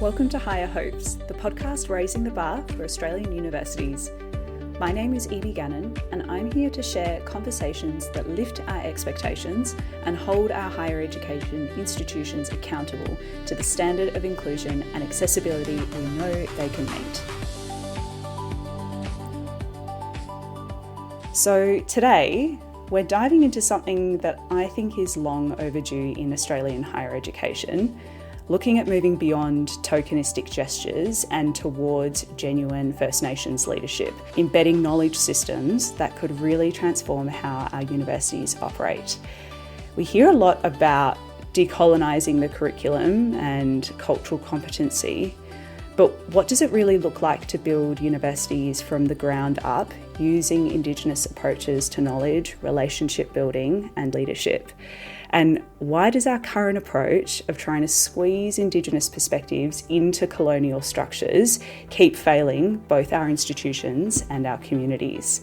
Welcome to Higher Hopes, the podcast raising the bar for Australian universities. My name is Evie Gannon, and I'm here to share conversations that lift our expectations and hold our higher education institutions accountable to the standard of inclusion and accessibility we know they can meet. So today, we're diving into something that I think is long overdue in Australian higher education, looking at moving beyond tokenistic gestures and towards genuine First Nations leadership, embedding knowledge systems that could really transform how our universities operate. We hear a lot about decolonising the curriculum and cultural competency, but what does it really look like to build universities from the ground up using Indigenous approaches to knowledge, relationship building and leadership? And why does our current approach of trying to squeeze Indigenous perspectives into colonial structures keep failing both our institutions and our communities?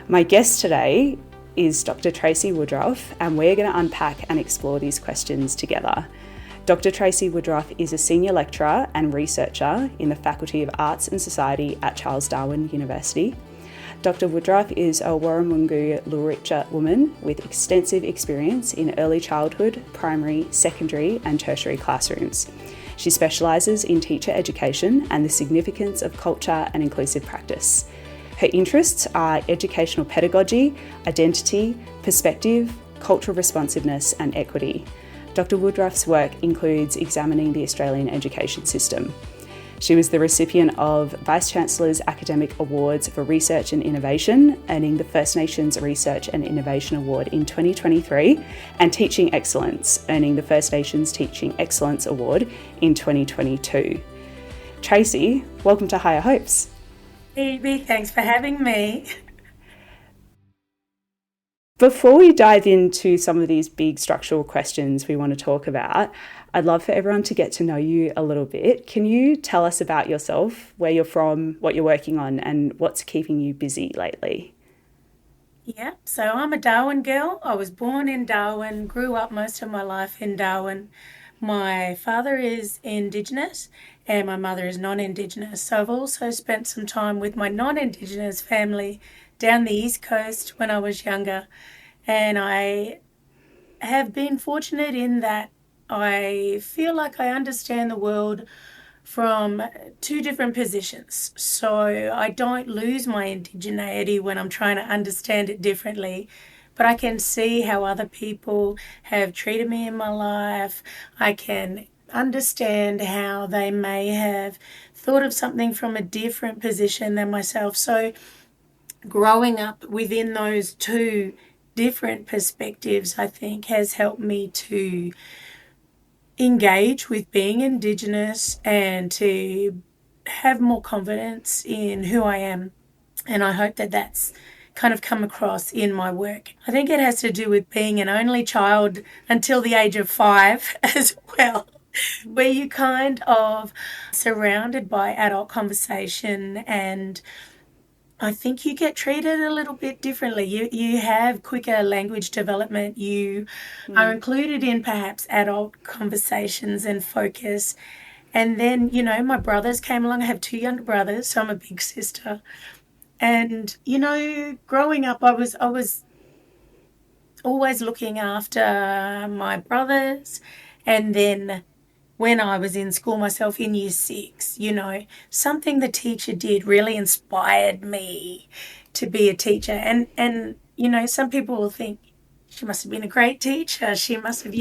My guest today is Dr Tracy Woodroffe, and we're going to unpack and explore these questions together. Dr Tracy Woodroffe is a senior lecturer and researcher in the Faculty of Arts and Society at Charles Darwin University. Dr Woodroffe is a Warumungu Luritja woman with extensive experience in early childhood, primary, secondary and tertiary classrooms. She specialises in teacher education and the significance of culture and inclusive practice. Her interests are educational pedagogy, identity, perspective, cultural responsiveness and equity. Dr Woodroffe's work includes examining the Australian education system. She was the recipient of Vice-Chancellor's Academic Awards for Research and Innovation, earning the First Nations Research and Innovation Award in 2023, and Teaching Excellence, earning the First Nations Teaching Excellence Award in 2022. Tracy, welcome to Higher Hopes. Evie, thanks for having me. Before we dive into some of these big structural questions we want to talk about, I'd love for everyone to get to know you a little bit. Can you tell us about yourself, where you're from, what you're working on, and what's keeping you busy lately? Yeah, so I'm a Darwin girl. I was born in Darwin, grew up most of my life in Darwin. My father is Indigenous and my mother is non-Indigenous. So I've also spent some time with my non-Indigenous family down the East Coast when I was younger. And I have been fortunate in that I feel like I understand the world from two different positions. So I don't lose my indigeneity when I'm trying to understand it differently, but I can see how other people have treated me in my life. I can understand how they may have thought of something from a different position than myself. So growing up within those two different perspectives, I think, has helped me to engage with being Indigenous and to have more confidence in who I am. And I hope that that's kind of come across in my work. I think it has to do with being an only child until the age of 5 as well, where you kind of surrounded by adult conversation, and I think you get treated a little bit differently. You have quicker language development. You are included in perhaps adult conversations and focus. And then, my brothers came along. I have 2 younger brothers, so I'm a big sister. And, growing up, I was always looking after my brothers. And then when I was in school myself in year 6, something the teacher did really inspired me to be a teacher. And some people will think she must have been a great teacher. She must have,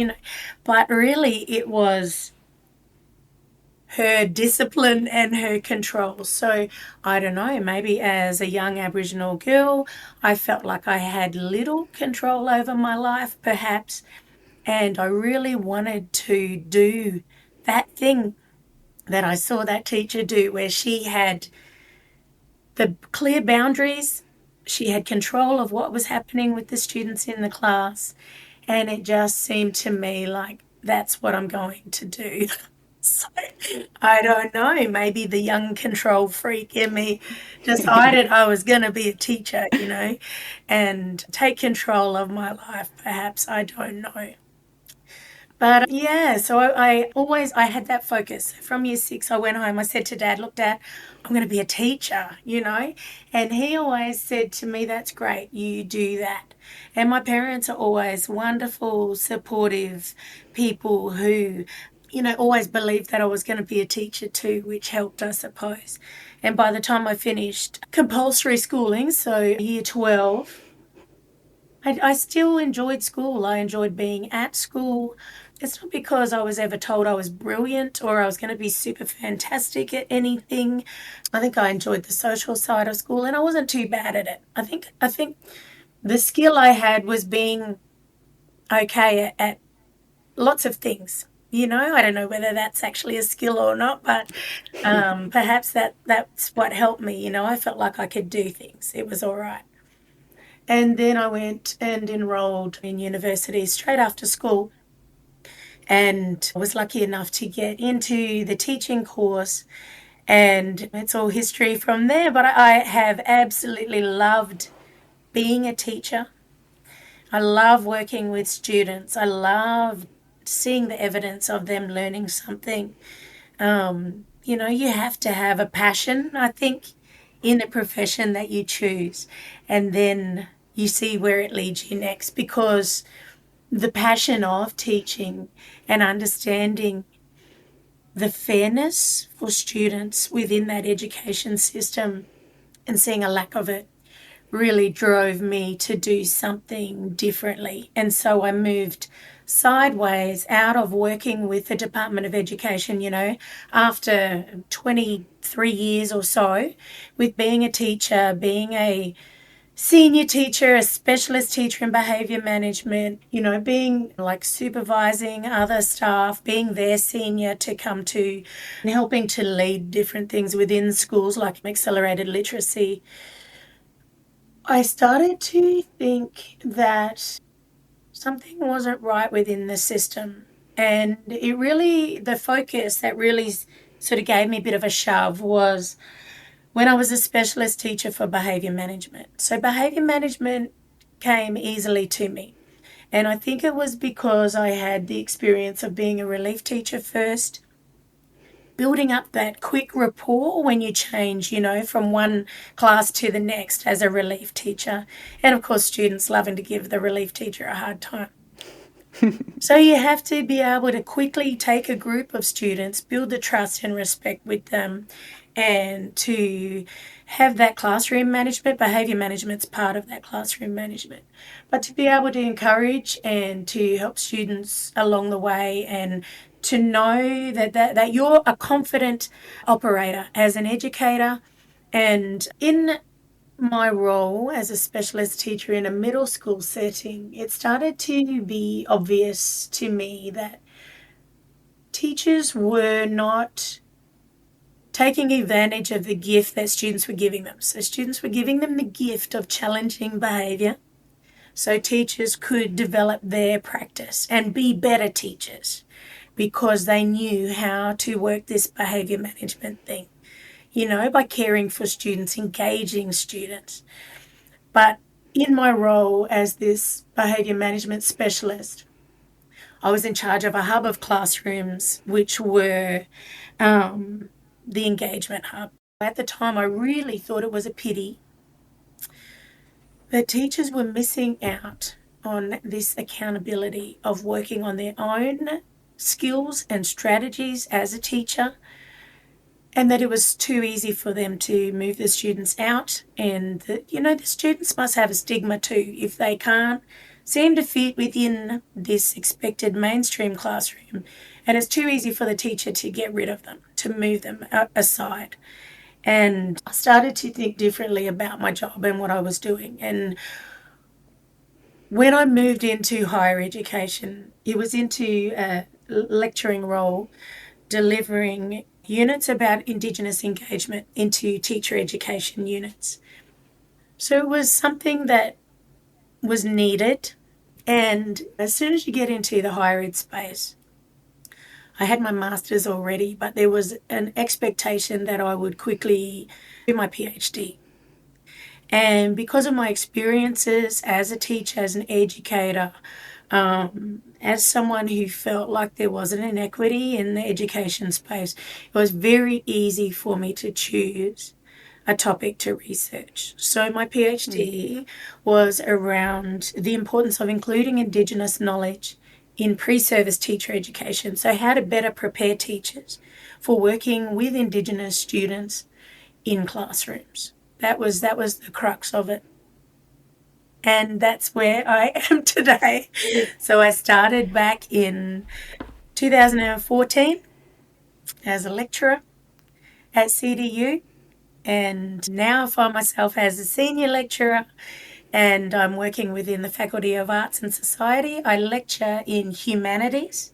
but really it was her discipline and her control. So I don't know, maybe as a young Aboriginal girl, I felt like I had little control over my life, perhaps. And I really wanted to do that thing that I saw that teacher do, where she had the clear boundaries, she had control of what was happening with the students in the class, and it just seemed to me like that's what I'm going to do. So I don't know, maybe the young control freak in me decided I was going to be a teacher, and take control of my life, perhaps. I don't know. But yeah, so I had that focus. From year six, I went home. I said to Dad, "Look, Dad, I'm going to be a teacher," And he always said to me, "That's great. You do that." And my parents are always wonderful, supportive people who, always believed that I was going to be a teacher too, which helped, I suppose. And by the time I finished compulsory schooling, so year 12, I still enjoyed school. I enjoyed being at school. It's not because I was ever told I was brilliant or I was going to be super fantastic at anything. I think I enjoyed the social side of school and I wasn't too bad at it. I think the skill I had was being okay at lots of things. I don't know whether that's actually a skill or not, but perhaps that's what helped me. I felt like I could do things. It was all right. And then I went and enrolled in university straight after school and was lucky enough to get into the teaching course. And it's all history from there. But I have absolutely loved being a teacher. I love working with students. I love seeing the evidence of them learning something. You have to have a passion, I think, in the profession that you choose. And then you see where it leads you next, because the passion of teaching and understanding the fairness for students within that education system and seeing a lack of it really drove me to do something differently. And so I moved sideways out of working with the Department of Education, after 23 years or so, with being a teacher, being a senior teacher, a specialist teacher in behaviour management, being like supervising other staff, being their senior to come to, and helping to lead different things within schools like accelerated literacy. I started to think that something wasn't right within the system. And the focus that really sort of gave me a bit of a shove was when I was a specialist teacher for behaviour management. So behaviour management came easily to me. And I think it was because I had the experience of being a relief teacher first, building up that quick rapport when you change, from one class to the next as a relief teacher. And of course, students loving to give the relief teacher a hard time. So you have to be able to quickly take a group of students, build the trust and respect with them, and to have that classroom management. Behaviour management's part of that classroom management. But to be able to encourage and to help students along the way, and to know that you're a confident operator as an educator. And in my role as a specialist teacher in a middle school setting, it started to be obvious to me that teachers were not taking advantage of the gift that students were giving them. So students were giving them the gift of challenging behaviour so teachers could develop their practice and be better teachers because they knew how to work this behaviour management thing, by caring for students, engaging students. But in my role as this behaviour management specialist, I was in charge of a hub of classrooms, which were the engagement hub. At the time, I really thought it was a pity that teachers were missing out on this accountability of working on their own skills and strategies as a teacher, and that it was too easy for them to move the students out, and that, the students must have a stigma too if they can't seem to fit within this expected mainstream classroom, and it's too easy for the teacher to get rid of them, to move them aside. And I started to think differently about my job and what I was doing. And when I moved into higher education, it was into a lecturing role, delivering units about Indigenous engagement into teacher education units. So it was something that was needed. And as soon as you get into the higher ed space, I had my master's already, but there was an expectation that I would quickly do my PhD. And because of my experiences as a teacher, as an educator, As someone who felt like there was an inequity in the education space, it was very easy for me to choose a topic to research. So my PhD was around the importance of including Indigenous knowledge in pre-service teacher education. So how to better prepare teachers for working with Indigenous students in classrooms. That was the crux of it. And that's where I am today. So I started back in 2014 as a lecturer at CDU, and now I find myself as a senior lecturer, and I'm working within the Faculty of Arts and Society. I lecture in humanities,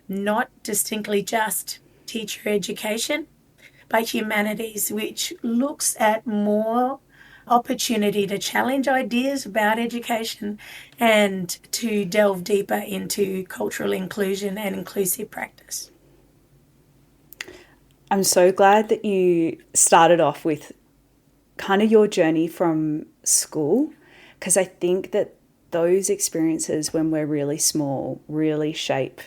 not distinctly just teacher education, but humanities, which looks at more opportunity to challenge ideas about education and to delve deeper into cultural inclusion and inclusive practice. I'm so glad that you started off with kind of your journey from school, because I think that those experiences when we're really small really shape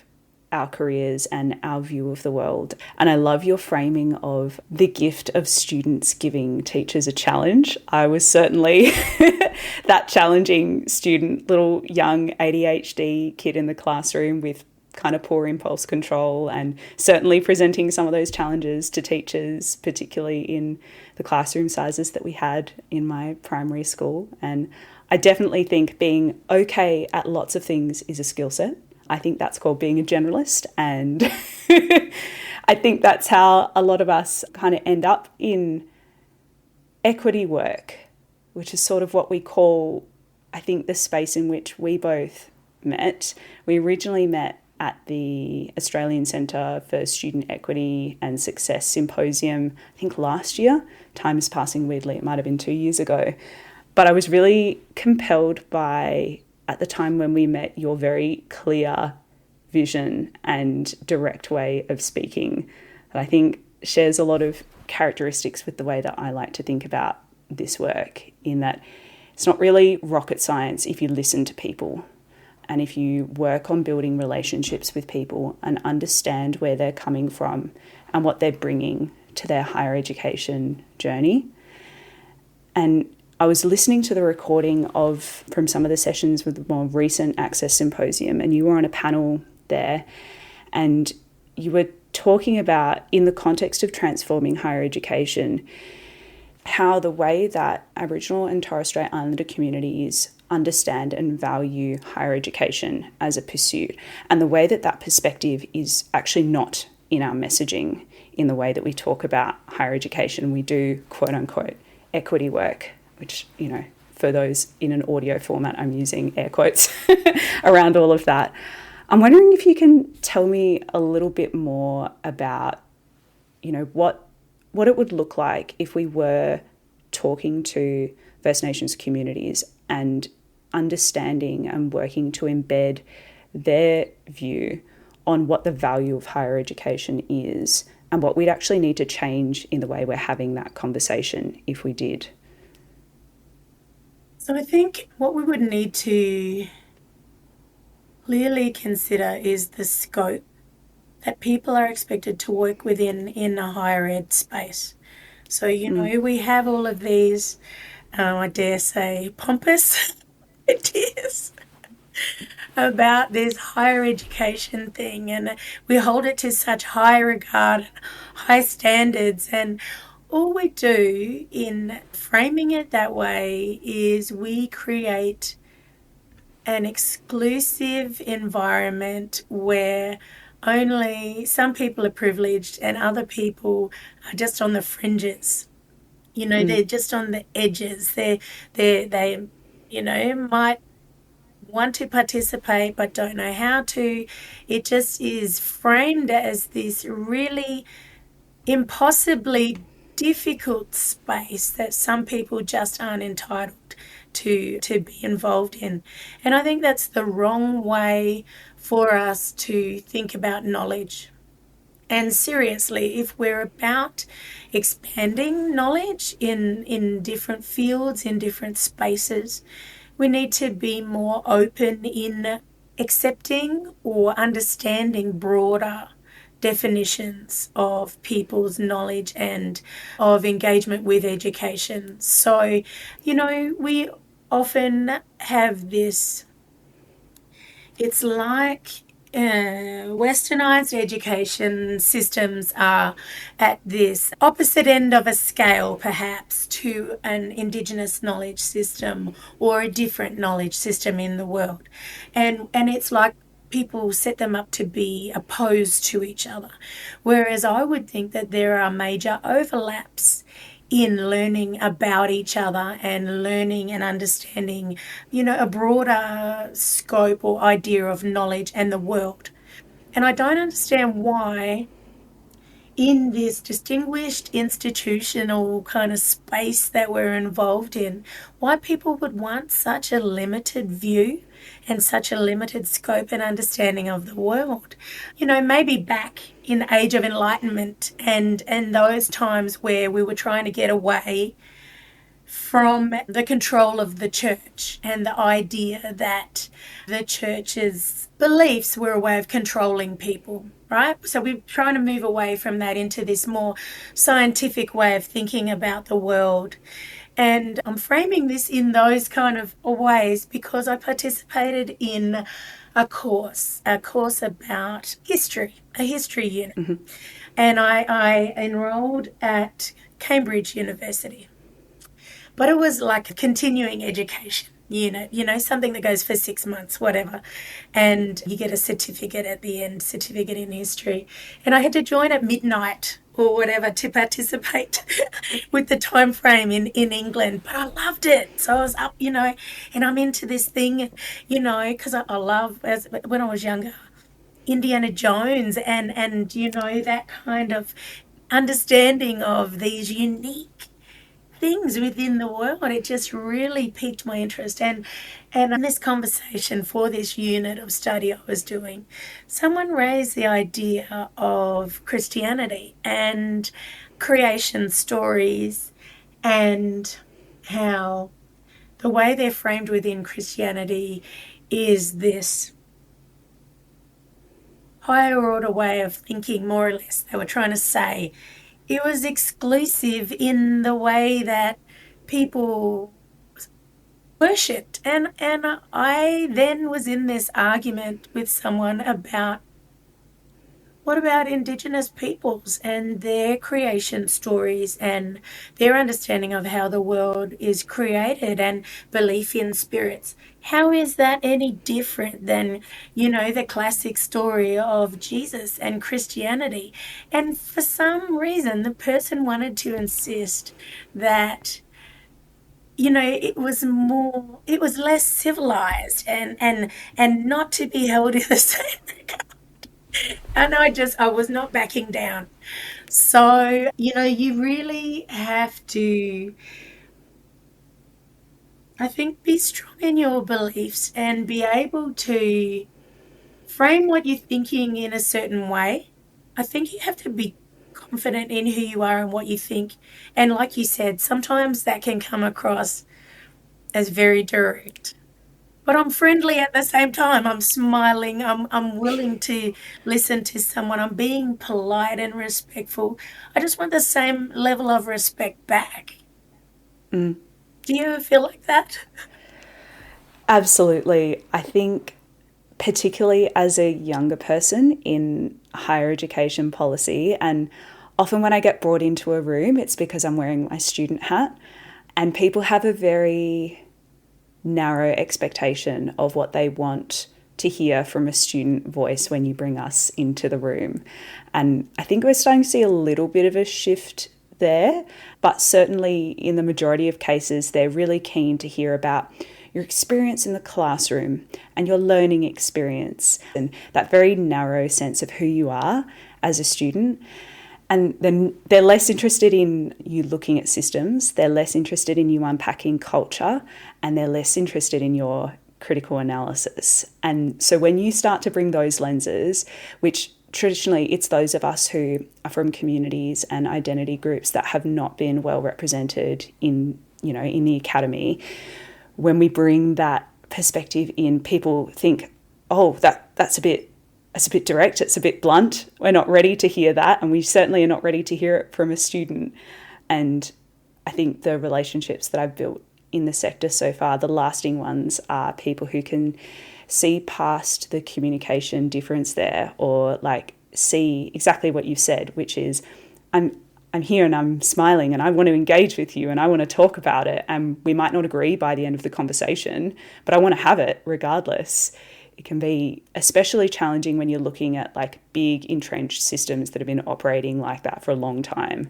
our careers and our view of the world. And I love your framing of the gift of students giving teachers a challenge. I was certainly that challenging student, little young ADHD kid in the classroom with kind of poor impulse control, and certainly presenting some of those challenges to teachers, particularly in the classroom sizes that we had in my primary school. And I definitely think being okay at lots of things is a skill set. I think that's called being a generalist, and I think that's how a lot of us kind of end up in equity work, which is sort of what we call, I think, the space in which we both met. We originally met at the Australian Centre for Student Equity and Success Symposium, I think last year. Time is passing weirdly, it might have been 2 years ago. But I was really compelled by, at the time when we met, your very clear vision and direct way of speaking that I think shares a lot of characteristics with the way that I like to think about this work, in that it's not really rocket science if you listen to people and if you work on building relationships with people and understand where they're coming from and what they're bringing to their higher education journey. And I was listening to the recording from some of the sessions with the more recent Access Symposium, and you were on a panel there, and you were talking about, in the context of transforming higher education, how the way that Aboriginal and Torres Strait Islander communities understand and value higher education as a pursuit, and the way that that perspective is actually not in our messaging in the way that we talk about higher education. We do, quote unquote, equity work, which, for those in an audio format, I'm using air quotes around all of that. I'm wondering if you can tell me a little bit more about, what it would look like if we were talking to First Nations communities and understanding and working to embed their view on what the value of higher education is and what we'd actually need to change in the way we're having that conversation if we did. So I think what we would need to clearly consider is the scope that people are expected to work within in a higher ed space. So, we have all of these, I dare say, pompous ideas about this higher education thing, and we hold it to such high regard, high standards, and all we do in framing it that way is we create an exclusive environment where only some people are privileged and other people are just on the fringes. They're just on the edges. They might want to participate but don't know how to. It just is framed as this really impossibly difficult space that some people just aren't entitled to be involved in. And I think that's the wrong way for us to think about knowledge. And seriously, if we're about expanding knowledge in different fields, in different spaces, we need to be more open in accepting or understanding broader definitions of people's knowledge and of engagement with education. So, we often have this, it's like westernized education systems are at this opposite end of a scale, perhaps, to an Indigenous knowledge system or a different knowledge system in the world. And it's like people set them up to be opposed to each other. Whereas I would think that there are major overlaps in learning about each other and learning and understanding, a broader scope or idea of knowledge and the world. And I don't understand why, in this distinguished institutional kind of space that we're involved in, why people would want such a limited view and such a limited scope and understanding of the world. Maybe back in the Age of Enlightenment and those times where we were trying to get away from the control of the church and the idea that the church's beliefs were a way of controlling people, right? So we're trying to move away from that into this more scientific way of thinking about the world. And I'm framing this in those kind of ways because I participated in a course about history, a history unit. Mm-hmm. And I enrolled at Cambridge University. But it was like a continuing education unit, something that goes for 6 months, whatever. And you get a certificate at the end, certificate in history. And I had to join at midnight or whatever to participate with the time frame in England. But I loved it. So I was up, and I'm into this thing, because I love, when I was younger, Indiana Jones and that kind of understanding of these unique things within the world. It just really piqued my interest. And in this conversation for this unit of study I was doing, someone raised the idea of Christianity and creation stories and how the way they're framed within Christianity is this higher order way of thinking, more or less. They were trying to say it was exclusive in the way that people worshipped. And I then was in this argument with someone about, what about Indigenous peoples and their creation stories and their understanding of how the world is created and belief in spirits? How is that any different than, the classic story of Jesus and Christianity? And for some reason, the person wanted to insist that, it was less civilized and not to be held in the same regard. And I was not backing down. So, you really have to, I think, be strong in your beliefs and be able to frame what you're thinking in a certain way. I think you have to be confident in who you are and what you think. And like you said, sometimes that can come across as very direct. But I'm friendly at the same time. I'm smiling. I'm willing to listen to someone. I'm being polite and respectful. I just want the same level of respect back. Mm. Do you ever feel like that? Absolutely. I think particularly as a younger person in higher education policy, and often when I get brought into a room, it's because I'm wearing my student hat, and people have a very narrow expectation of what they want to hear from a student voice when you bring us into the room. And I think we're starting to see a little bit of a shift there, but certainly in the majority of cases, they're really keen to hear about your experience in the classroom and your learning experience and that very narrow sense of who you are as a student. And then they're less interested in you looking at systems, they're less interested in you unpacking culture, and they're less interested in your critical analysis. And so when you start to bring those lenses, which traditionally it's those of us who are from communities and identity groups that have not been well represented in the academy, when we bring that perspective in, people think, oh, that's a bit direct, it's a bit blunt, we're not ready to hear that, and we certainly are not ready to hear it from a student. And I think the relationships that I've built in the sector so far, the lasting ones, are people who can see past the communication difference there, or like see exactly what you've said, which is I'm here and I'm smiling and I want to engage with you and I want to talk about it, and we might not agree by the end of the conversation, but I want to have it regardless. It can be especially challenging when you're looking at like big entrenched systems that have been operating like that for a long time,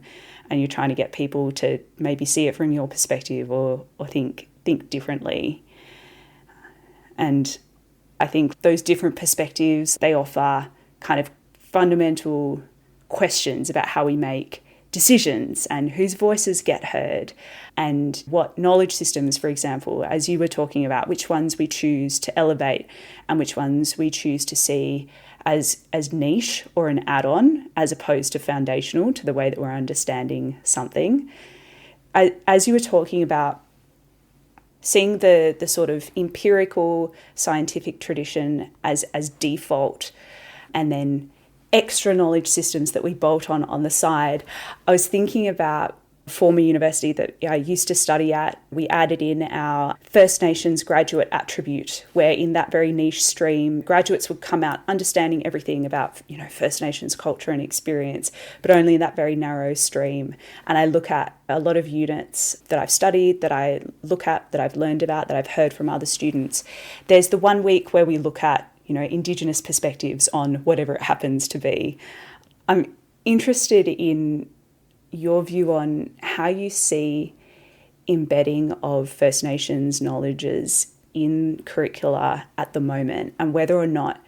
and you're trying to get people to maybe see it from your perspective or think differently. And I think those different perspectives, they offer kind of fundamental questions about how we make decisions and whose voices get heard, and what knowledge systems, for example, as you were talking about, which ones we choose to elevate and which ones we choose to see as niche or an add-on as opposed to foundational to the way that we're understanding something. As you were talking about seeing the sort of empirical scientific tradition as default, and then extra knowledge systems that we bolt on the side, I was thinking about a former university that I used to study at. We added in our First Nations graduate attribute, where in that very niche stream, graduates would come out understanding everything about, First Nations culture and experience, but only in that very narrow stream. And I look at a lot of units that I've studied, that I look at, that I've learned about, that I've heard from other students. There's the 1 week where we look at Indigenous perspectives on whatever it happens to be. I'm interested in your view on how you see embedding of First Nations knowledges in curricula at the moment, and whether or not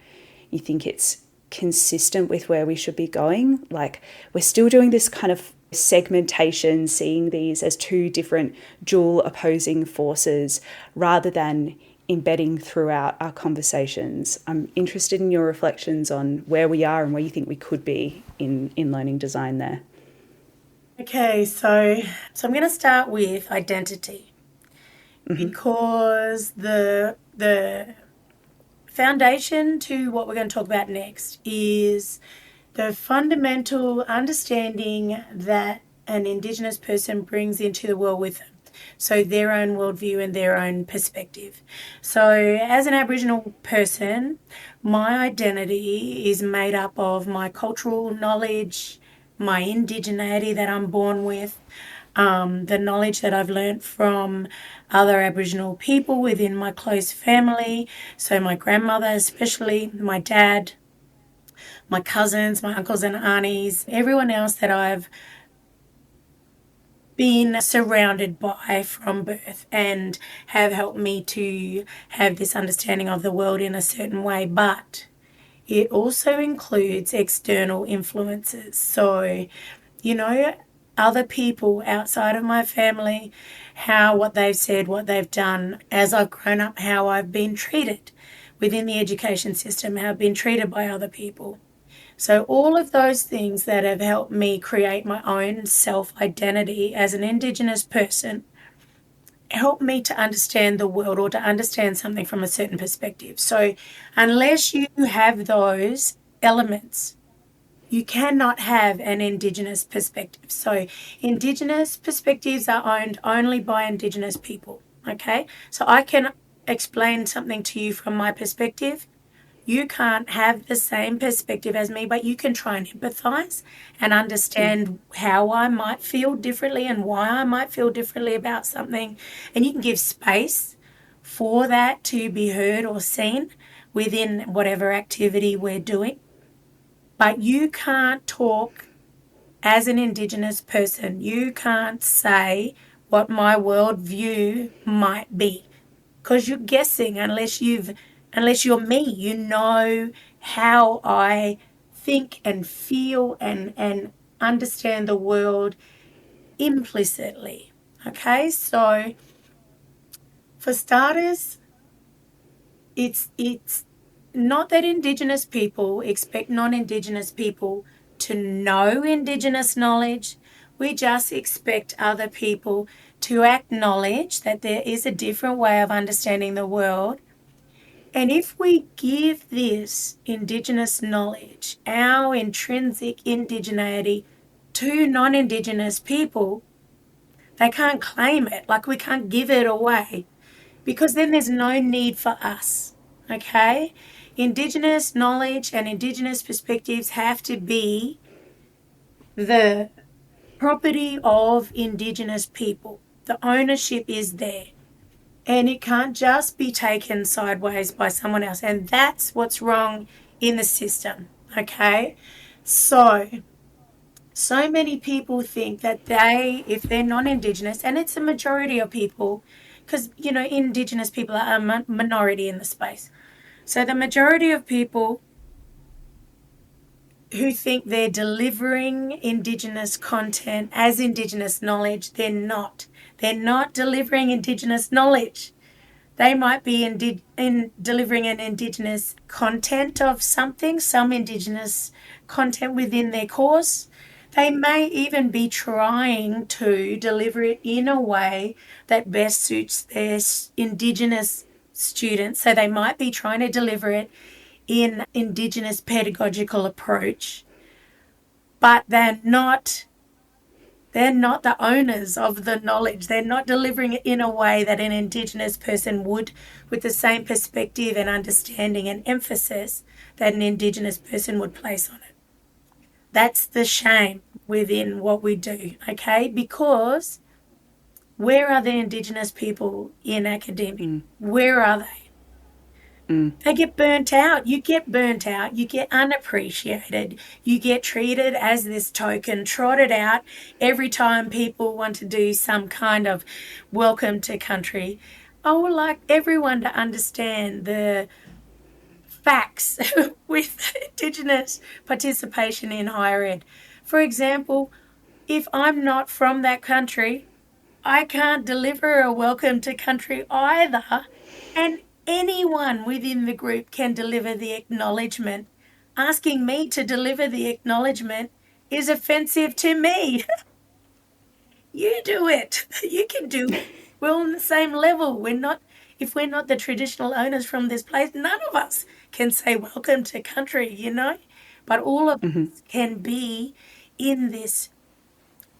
you think it's consistent with where we should be going. Like, we're still doing this kind of segmentation, seeing these as two different dual opposing forces rather than embedding throughout our conversations. I'm interested in your reflections on where we are and where you think we could be in learning design there. Okay, so I'm going to start with identity, because the foundation to what we're going to talk about next is the fundamental understanding that an Indigenous person brings into the world with them. So their own worldview and their own perspective. So as an Aboriginal person, my identity is made up of my cultural knowledge, my indigeneity that I'm born with, the knowledge that I've learnt from other Aboriginal people within my close family. So my grandmother especially, my dad, my cousins, my uncles and aunties, everyone else that I've been surrounded by from birth and have helped me to have this understanding of the world in a certain way. But it also includes external influences. So, other people outside of my family, what they've said, what they've done as I've grown up, how I've been treated within the education system, how I've been treated by other people. So all of those things that have helped me create my own self-identity as an Indigenous person help me to understand the world or to understand something from a certain perspective. So unless you have those elements, you cannot have an Indigenous perspective. So Indigenous perspectives are owned only by Indigenous people, okay? So I can explain something to you from my perspective. You can't have the same perspective as me, but you can try and empathize and understand how I might feel differently and why I might feel differently about something. And you can give space for that to be heard or seen within whatever activity we're doing. But you can't talk as an Indigenous person. You can't say what my worldview might be, because you're guessing unless you're me. You know how I think and feel and understand the world implicitly. Okay, so for starters, it's not that Indigenous people expect non-Indigenous people to know Indigenous knowledge. We just expect other people to acknowledge that there is a different way of understanding the world And if we give this Indigenous knowledge, our intrinsic indigeneity, to non-Indigenous people, they can't claim it. Like, we can't give it away, because then there's no need for us, okay? Indigenous knowledge and Indigenous perspectives have to be the property of Indigenous people. The ownership is there. And it can't just be taken sideways by someone else. And that's what's wrong in the system, okay? So many people think that if they're non-Indigenous, and it's a majority of people, because, you know, Indigenous people are a minority in the space. So the majority of people who think they're delivering Indigenous content as Indigenous knowledge, they're not. They're not delivering Indigenous knowledge. They might be delivering an Indigenous content of something, some Indigenous content within their course. They may even be trying to deliver it in a way that best suits their Indigenous students. So they might be trying to deliver it in Indigenous pedagogical approach, but they're not the owners of the knowledge. They're not delivering it in a way that an Indigenous person would, with the same perspective and understanding and emphasis that an Indigenous person would place on it. That's the shame within what we do, okay? Because where are the Indigenous people in academia? Where are they? They get burnt out. You get burnt out. You get unappreciated. You get treated as this token, trotted out every time people want to do some kind of welcome to country. I would like everyone to understand the facts with Indigenous participation in higher ed. For example, if I'm not from that country, I can't deliver a welcome to country either. And anyone within the group can deliver the acknowledgement. Asking me to deliver the acknowledgement is offensive to me. You do it. You can do it. We're on the same level. If we're not the traditional owners from this place, none of us can say welcome to country, you know. But all of us can be in this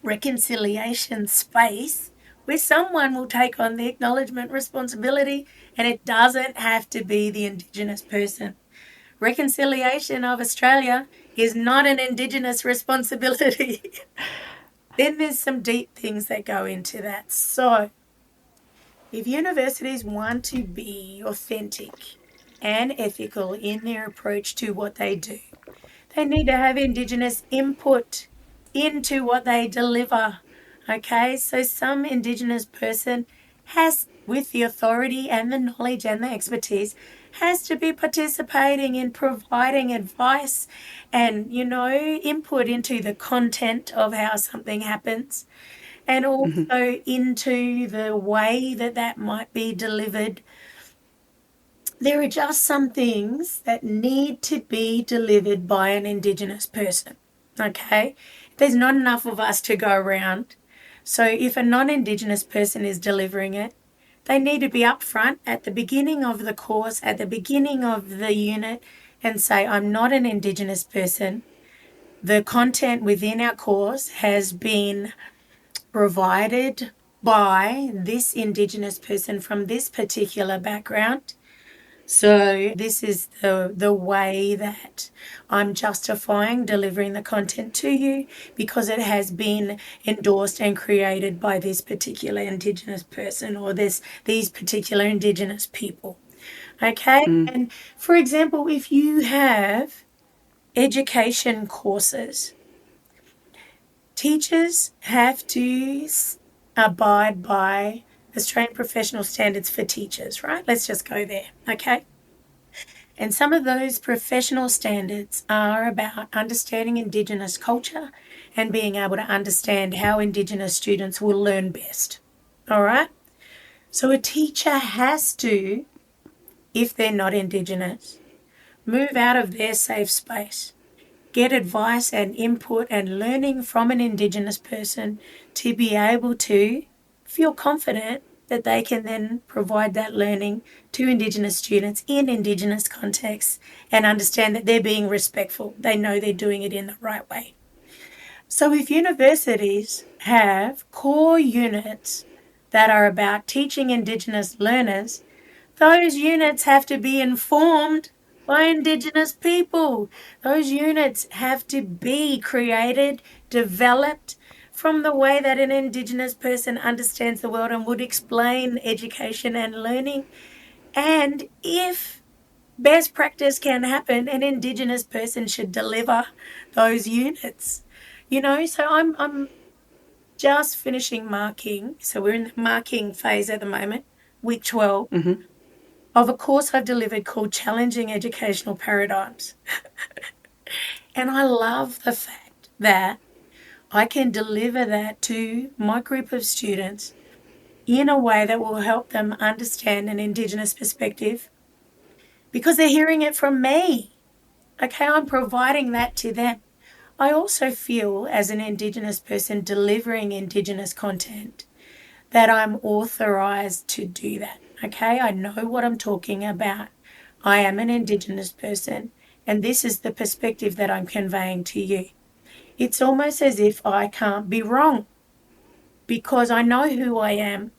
reconciliation space where someone will take on the acknowledgement responsibility, and it doesn't have to be the Indigenous person. Reconciliation of Australia is not an Indigenous responsibility. Then there's some deep things that go into that. So if universities want to be authentic and ethical in their approach to what they do, they need to have Indigenous input into what they deliver. Okay, so some Indigenous person has, with the authority and the knowledge and the expertise, has to be participating in providing advice and, you know, input into the content of how something happens, and also into the way that might be delivered. There are just some things that need to be delivered by an Indigenous person, okay? There's not enough of us to go around. So if a non-Indigenous person is delivering it, they need to be upfront at the beginning of the course, at the beginning of the unit, and say, I'm not an Indigenous person. The content within our course has been provided by this Indigenous person from this particular background. So this is the way that I'm justifying delivering the content to you, because it has been endorsed and created by this particular Indigenous person or these particular Indigenous people. Okay? And for example, if you have education courses, teachers have to abide by Australian professional standards for teachers, right? Let's just go there, okay? And some of those professional standards are about understanding Indigenous culture and being able to understand how Indigenous students will learn best, all right? So a teacher has to, if they're not Indigenous, move out of their safe space, get advice and input and learning from an Indigenous person to be able to feel confident that they can then provide that learning to Indigenous students in Indigenous contexts and understand that they're being respectful. They know they're doing it in the right way. So if universities have core units that are about teaching Indigenous learners, those units have to be informed by Indigenous people. Those units have to be created, developed from the way that an Indigenous person understands the world and would explain education and learning. And if best practice can happen, an Indigenous person should deliver those units. So I'm just finishing marking. So we're in the marking phase at the moment, week 12. Mm-hmm. Of a course I've delivered called Challenging Educational Paradigms. And I love the fact that I can deliver that to my group of students in a way that will help them understand an Indigenous perspective because they're hearing it from me. Okay, I'm providing that to them. I also feel as an Indigenous person delivering Indigenous content that I'm authorised to do that. Okay, I know what I'm talking about. I am an Indigenous person, and this is the perspective that I'm conveying to you. It's almost as if I can't be wrong because I know who I am.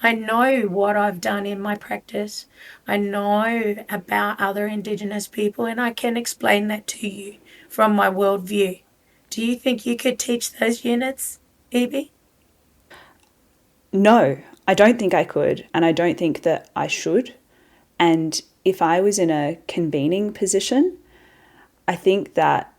I know what I've done in my practice. I know about other Indigenous people, and I can explain that to you from my worldview. Do you think you could teach those units, Evie? No, I don't think I could, and I don't think that I should. And if I was in a convening position, I think that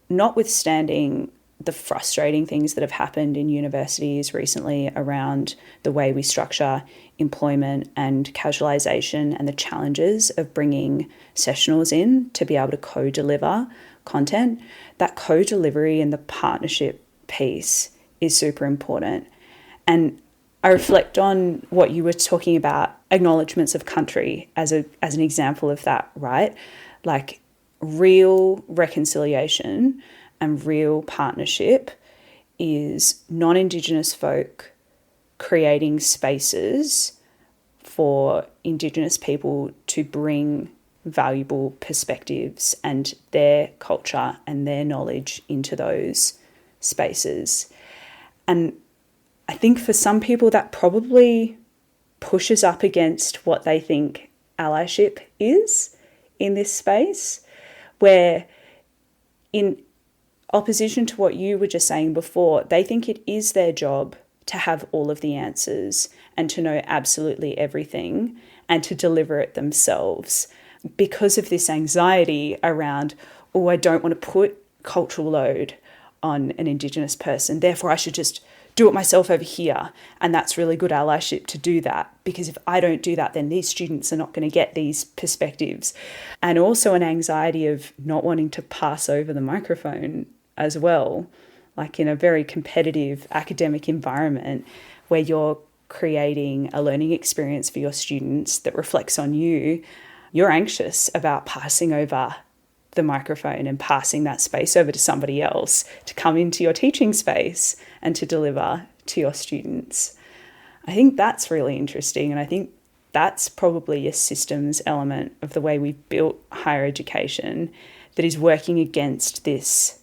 notwithstanding the frustrating things that have happened in universities recently around the way we structure employment and casualisation and the challenges of bringing sessionals in to be able to co-deliver content, that co-delivery and the partnership piece is super important. And I reflect on what you were talking about, acknowledgements of country as an example of that, right? Like real reconciliation and real partnership is non-Indigenous folk creating spaces for Indigenous people to bring valuable perspectives and their culture and their knowledge into those spaces. And I think for some people that probably pushes up against what they think allyship is in this space, where in opposition to what you were just saying before, they think it is their job to have all of the answers and to know absolutely everything and to deliver it themselves because of this anxiety around, oh, I don't want to put cultural load on an Indigenous person, therefore I should just do it myself over here. And that's really good allyship to do that, because if I don't do that, then these students are not going to get these perspectives. And also an anxiety of not wanting to pass over the microphone as well, like in a very competitive academic environment where you're creating a learning experience for your students that reflects on you, you're anxious about passing over the microphone and passing that space over to somebody else to come into your teaching space and to deliver to your students. I think that's really interesting, and I think that's probably a systems element of the way we've built higher education that is working against this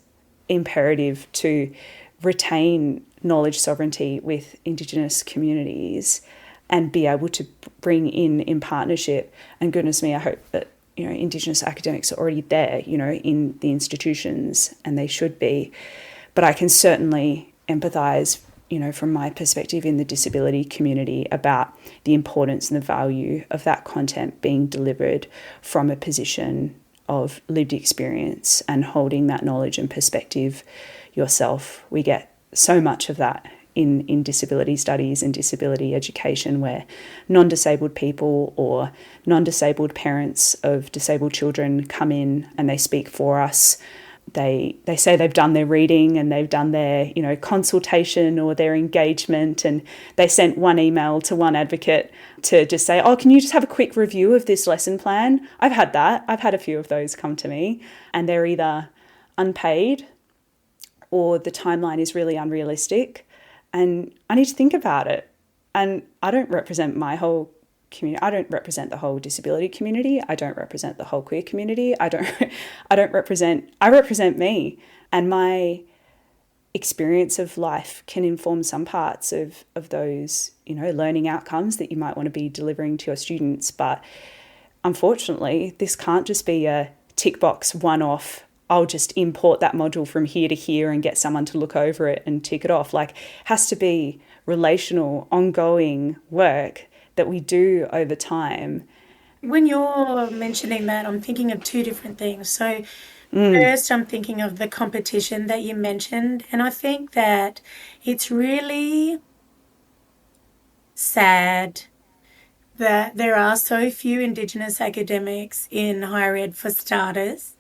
imperative to retain knowledge sovereignty with Indigenous communities and be able to bring in partnership. And goodness me, I hope that Indigenous academics are already there, in the institutions, and they should be. But I can certainly empathise, from my perspective in the disability community about the importance and the value of that content being delivered from a position of lived experience and holding that knowledge and perspective yourself. We get so much of that in disability studies and disability education, where non-disabled people or non-disabled parents of disabled children come in and they speak for us. They say they've done their reading and they've done their consultation or their engagement, and they sent one email to one advocate to just say, oh, can you just have a quick review of this lesson plan? I've had that. I've had a few of those come to me, and they're either unpaid or the timeline is really unrealistic. And I need to think about it. And I don't represent my whole community. I don't represent the whole disability community. I don't represent the whole queer community. I represent me, and my experience of life can inform some parts of those, learning outcomes that you might want to be delivering to your students. But unfortunately, this can't just be a tick box one-off. I'll just import that module from here to here and get someone to look over it and tick it off. Like, it has to be relational, ongoing work that we do over time. When you're mentioning that, I'm thinking of two different things. So first, I'm thinking of the competition that you mentioned, and I think that it's really sad that there are so few Indigenous academics in higher ed, for starters.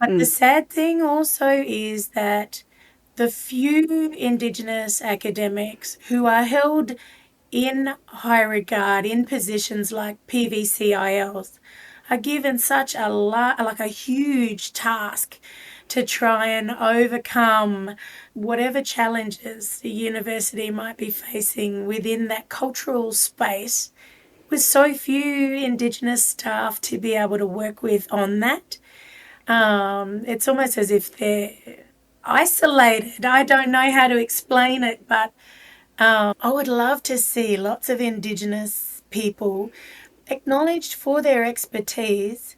But the sad thing also is that the few Indigenous academics who are held in high regard in positions like PVCILs are given such a huge task to try and overcome whatever challenges the university might be facing within that cultural space, with so few Indigenous staff to be able to work with on that. It's almost as if they're isolated. I don't know how to explain it, but I would love to see lots of Indigenous people acknowledged for their expertise,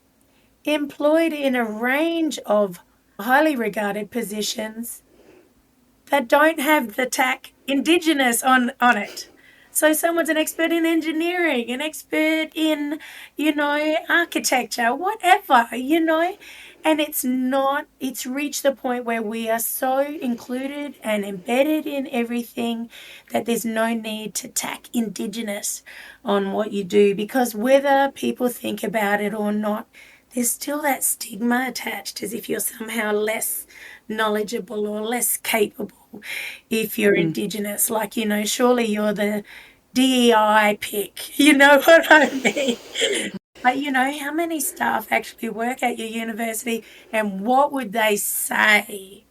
employed in a range of highly regarded positions that don't have the tag Indigenous on it. So someone's an expert in engineering, an expert in, architecture, whatever, and it's reached the point where we are so included and embedded in everything that there's no need to tack Indigenous on what you do, because whether people think about it or not, there's still that stigma attached as if you're somehow less knowledgeable or less capable if you're Indigenous. Like, surely you're the DEI pick, you know what I mean? But how many staff actually work at your university, and what would they say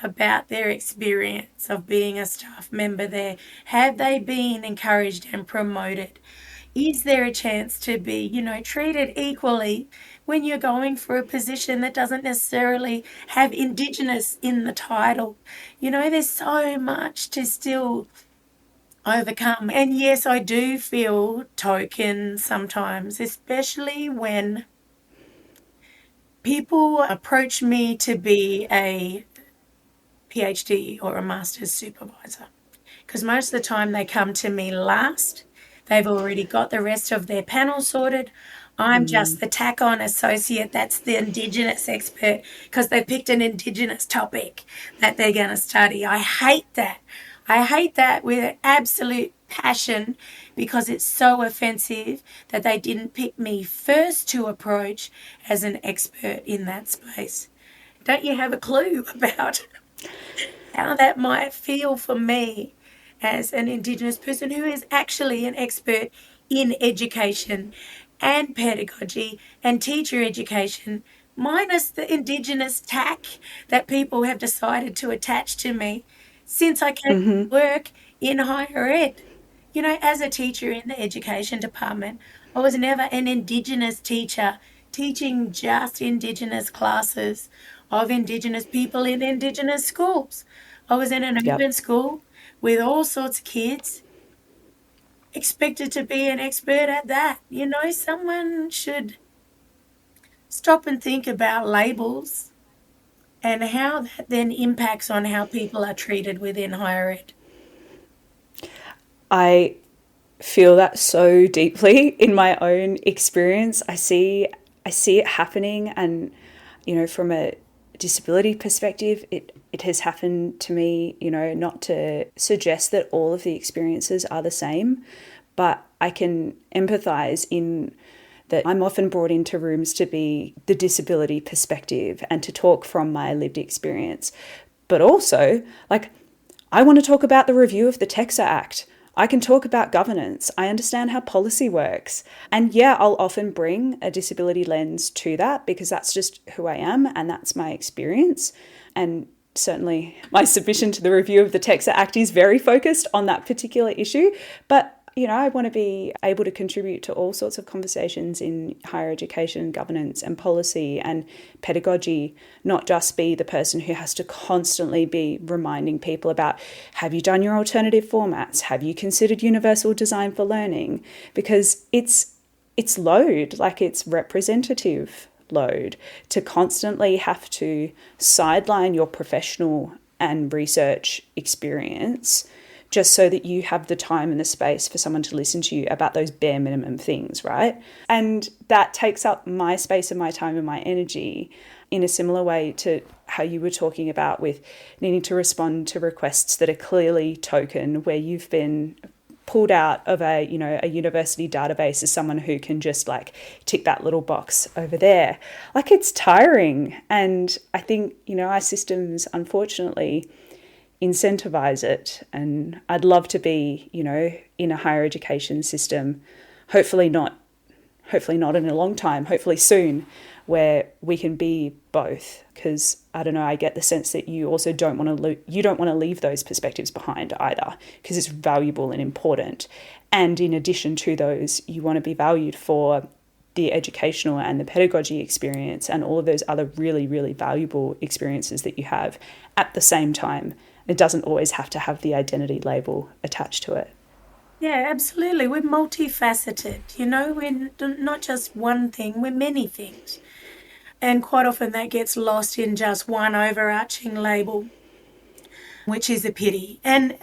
about their experience of being a staff member there? Have they been encouraged and promoted? Is there a chance to be, treated equally when you're going for a position that doesn't necessarily have Indigenous in the title? There's so much to still overcome. And yes, I do feel token sometimes, especially when people approach me to be a PhD or a master's supervisor, because most of the time they come to me last. They've already got the rest of their panel sorted. I'm just the tack-on associate that's the Indigenous expert because they picked an Indigenous topic that they're going to study. I hate that. I hate that with absolute passion, because it's so offensive that they didn't pick me first to approach as an expert in that space. Don't you have a clue about how that might feel for me as an Indigenous person who is actually an expert in education and pedagogy and teacher education, minus the Indigenous tack that people have decided to attach to me since I came to work in higher ed? As a teacher in the education department, I was never an Indigenous teacher teaching just Indigenous classes of Indigenous people in Indigenous schools. I was in an urban school with all sorts of kids, expected to be an expert at that. Someone should stop and think about labels and how that then impacts on how people are treated within higher ed. I feel that so deeply in my own experience. I see it happening, and from a disability perspective, it has happened to me. Not to suggest that all of the experiences are the same, but I can empathize in that I'm often brought into rooms to be the disability perspective and to talk from my lived experience. But also, I want to talk about the review of the TEXA Act. I can talk about governance. I understand how policy works. And I'll often bring a disability lens to that because that's just who I am and that's my experience. And certainly my submission to the review of the TEXA Act is very focused on that particular issue. But I want to be able to contribute to all sorts of conversations in higher education, governance and policy and pedagogy, not just be the person who has to constantly be reminding people about, have you done your alternative formats? Have you considered universal design for learning? Because it's load, like it's representative load to constantly have to sideline your professional and research experience just so that you have the time and the space for someone to listen to you about those bare minimum things, right? And that takes up my space and my time and my energy in a similar way to how you were talking about with needing to respond to requests that are clearly token, where you've been pulled out of a university database as someone who can just like tick that little box over there. Like, it's tiring. And I think, our systems, unfortunately, incentivize it. And I'd love to be, in a higher education system, hopefully not in a long time, hopefully soon, where we can be both. Because I don't know, I get the sense that you also don't want to leave those perspectives behind either, because it's valuable and important. And in addition to those, you want to be valued for the educational and the pedagogy experience and all of those other really, really valuable experiences that you have at the same time. It doesn't always have to have the identity label attached to it. Yeah, absolutely. We're multifaceted, we're not just one thing, we're many things. And quite often that gets lost in just one overarching label, which is a pity. And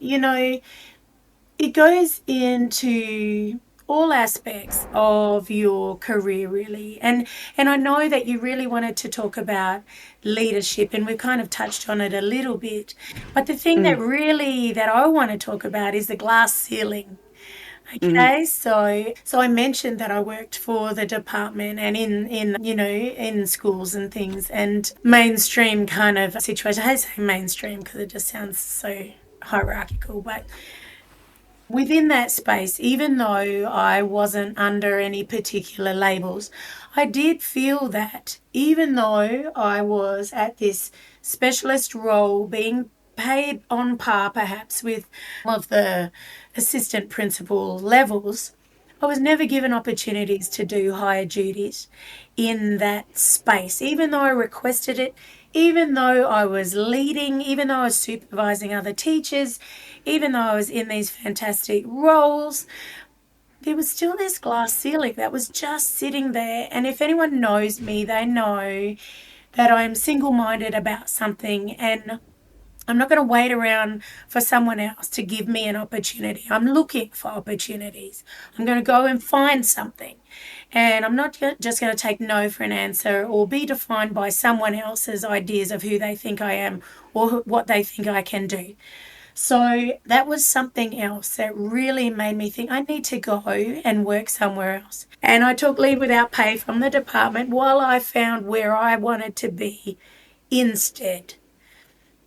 it goes into all aspects of your career, really. And I know that you really wanted to talk about leadership, and we've kind of touched on it a little bit. But the thing that I want to talk about is the glass ceiling. Okay, so I mentioned that I worked for the department and in schools and things, and mainstream kind of situation. I hate saying mainstream because it just sounds so hierarchical, but within that space, even though I wasn't under any particular labels, I did feel that even though I was at this specialist role, being paid on par perhaps with all of the assistant principal levels, I was never given opportunities to do higher duties in that space, even though I requested it, even though I was leading, even though I was supervising other teachers, even though I was in these fantastic roles. There was still this glass ceiling that was just sitting there. And if anyone knows me, they know that I'm single-minded about something, and I'm not going to wait around for someone else to give me an opportunity. I'm looking for opportunities. I'm going to go and find something. And I'm not just going to take no for an answer or be defined by someone else's ideas of who they think I am or what they think I can do. So that was something else that really made me think I need to go and work somewhere else. And I took leave without pay from the department while I found where I wanted to be instead.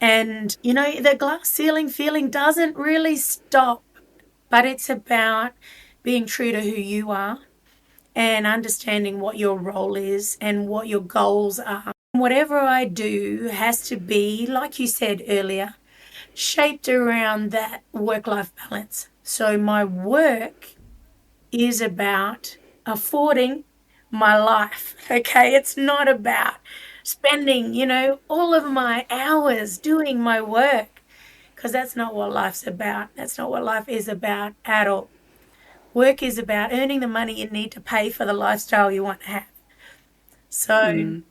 And, the glass ceiling feeling doesn't really stop, but it's about being true to who you are and understanding what your role is and what your goals are. Whatever I do has to be, like you said earlier, shaped around that work-life balance. So my work is about affording my life, okay? It's not about spending, all of my hours doing my work, because that's not what life's about. That's not what life is about at all. Work is about earning the money you need to pay for the lifestyle you want to have. So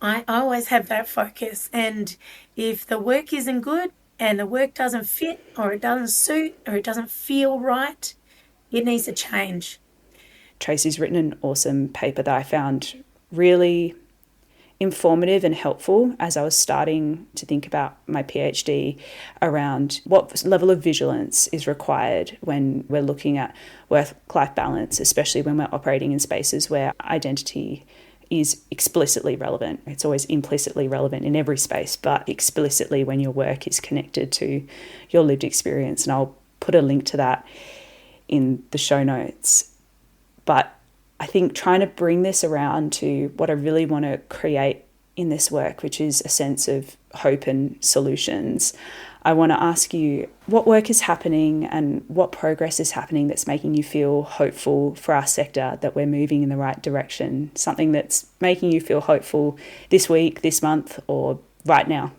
I always have that focus. And if the work isn't good and the work doesn't fit or it doesn't suit or it doesn't feel right, it needs to change. Tracy's written an awesome paper that I found really informative and helpful as I was starting to think about my PhD around what level of vigilance is required when we're looking at work-life balance, especially when we're operating in spaces where identity is explicitly relevant. It's always implicitly relevant in every space, but explicitly when your work is connected to your lived experience. And I'll put a link to that in the show notes. But I think trying to bring this around to what I really want to create in this work, which is a sense of hope and solutions, I want to ask you what work is happening and what progress is happening that's making you feel hopeful for our sector, that we're moving in the right direction, something that's making you feel hopeful this week, this month, or right now.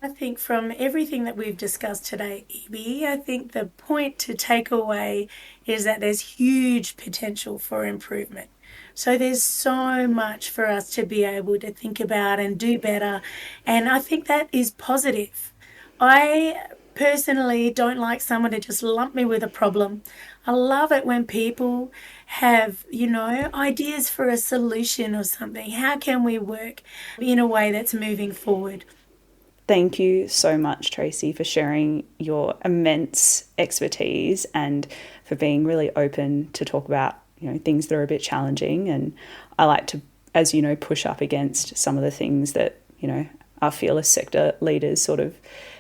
I think from everything that we've discussed today, Evie, I think the point to take away is that there's huge potential for improvement. So there's so much for us to be able to think about and do better. And I think that is positive. I personally don't like someone to just lump me with a problem. I love it when people have, ideas for a solution or something. How can we work in a way that's moving forward? Thank you so much, Tracy, for sharing your immense expertise and for being really open to talk about, things that are a bit challenging. And I like to, as you know, push up against some of the things that, our fearless sector leaders sort of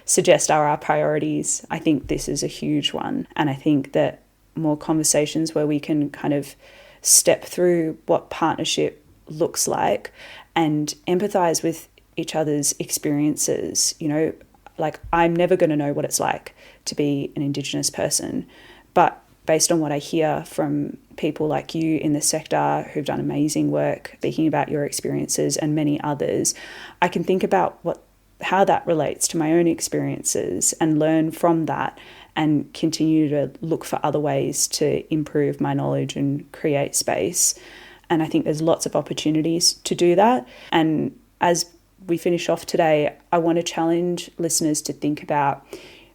suggest are our priorities. I think this is a huge one. And I think that more conversations where we can kind of step through what partnership looks like and empathise with each other's experiences. Like, I'm never going to know what it's like to be an Indigenous person, but based on what I hear from people like you in the sector who've done amazing work speaking about your experiences and many others, I can think about how that relates to my own experiences and learn from that and continue to look for other ways to improve my knowledge and create space. And I think there's lots of opportunities to do that. And as we finish off today, I want to challenge listeners to think about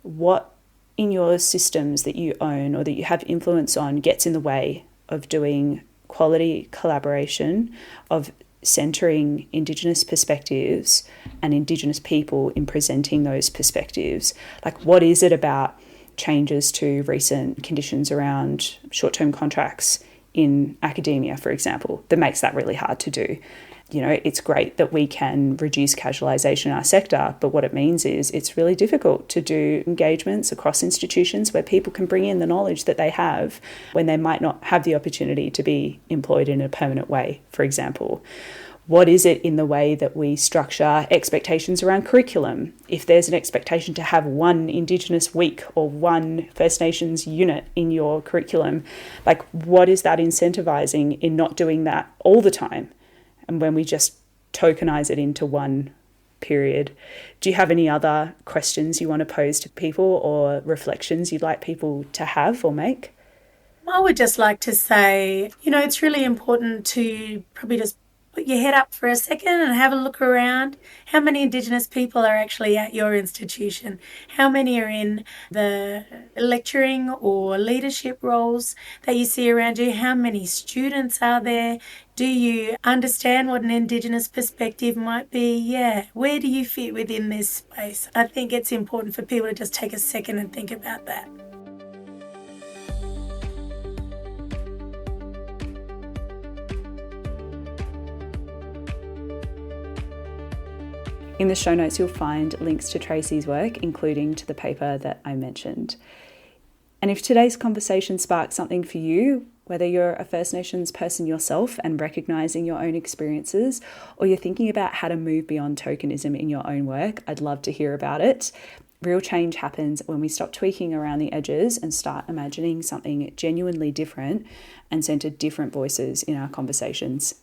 what in your systems that you own or that you have influence on gets in the way of doing quality collaboration, of centering Indigenous perspectives and Indigenous people in presenting those perspectives. Like, what is it about changes to recent conditions around short-term contracts in academia, for example, that makes that really hard to do? It's great that we can reduce casualisation in our sector, but what it means is it's really difficult to do engagements across institutions where people can bring in the knowledge that they have when they might not have the opportunity to be employed in a permanent way, for example. What is it in the way that we structure expectations around curriculum? If there's an expectation to have one Indigenous week or one First Nations unit in your curriculum, like, what is that incentivising in not doing that all the time? And when we just tokenize it into one period. Do you have any other questions you want to pose to people or reflections you'd like people to have or make? I would just like to say, it's really important to probably just put your head up for a second and have a look around. How many Indigenous people are actually at your institution? How many are in the lecturing or leadership roles that you see around you? How many students are there? Do you understand what an Indigenous perspective might be? Yeah. Where do you fit within this space? I think it's important for people to just take a second and think about that. In the show notes, you'll find links to Tracy's work, including to the paper that I mentioned. And if today's conversation sparked something for you, whether you're a First Nations person yourself and recognising your own experiences, or you're thinking about how to move beyond tokenism in your own work, I'd love to hear about it. Real change happens when we stop tweaking around the edges and start imagining something genuinely different and centre different voices in our conversations.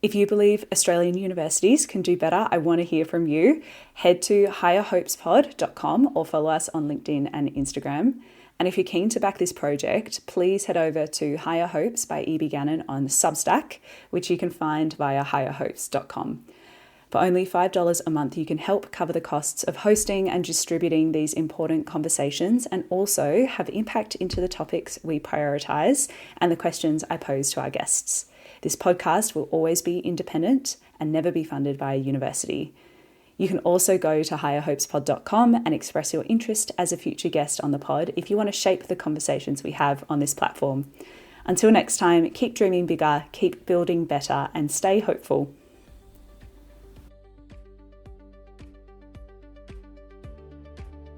If you believe Australian universities can do better, I want to hear from you. Head to higherhopespod.com or follow us on LinkedIn and Instagram. And if you're keen to back this project, please head over to Higher Hopes by E.B. Gannon on Substack, which you can find via higherhopes.com. For only $5 a month, you can help cover the costs of hosting and distributing these important conversations and also have impact into the topics we prioritise and the questions I pose to our guests. This podcast will always be independent and never be funded by a university. You can also go to higherhopespod.com and express your interest as a future guest on the pod if you want to shape the conversations we have on this platform. Until next time, keep dreaming bigger, keep building better, and stay hopeful.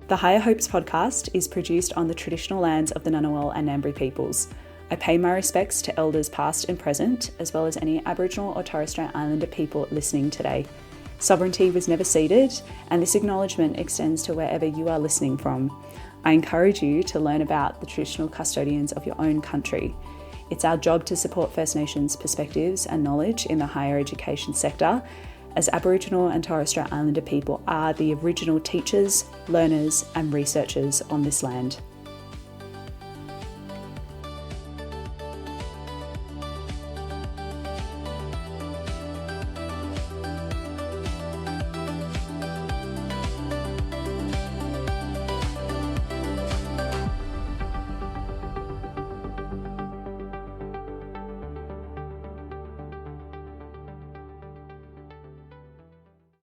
The Higher Hopes podcast is produced on the traditional lands of the Ngunnawal and Ngambri peoples. I pay my respects to elders past and present, as well as any Aboriginal or Torres Strait Islander people listening today. Sovereignty was never ceded, and this acknowledgement extends to wherever you are listening from. I encourage you to learn about the traditional custodians of your own country. It's our job to support First Nations perspectives and knowledge in the higher education sector, as Aboriginal and Torres Strait Islander people are the original teachers, learners and researchers on this land.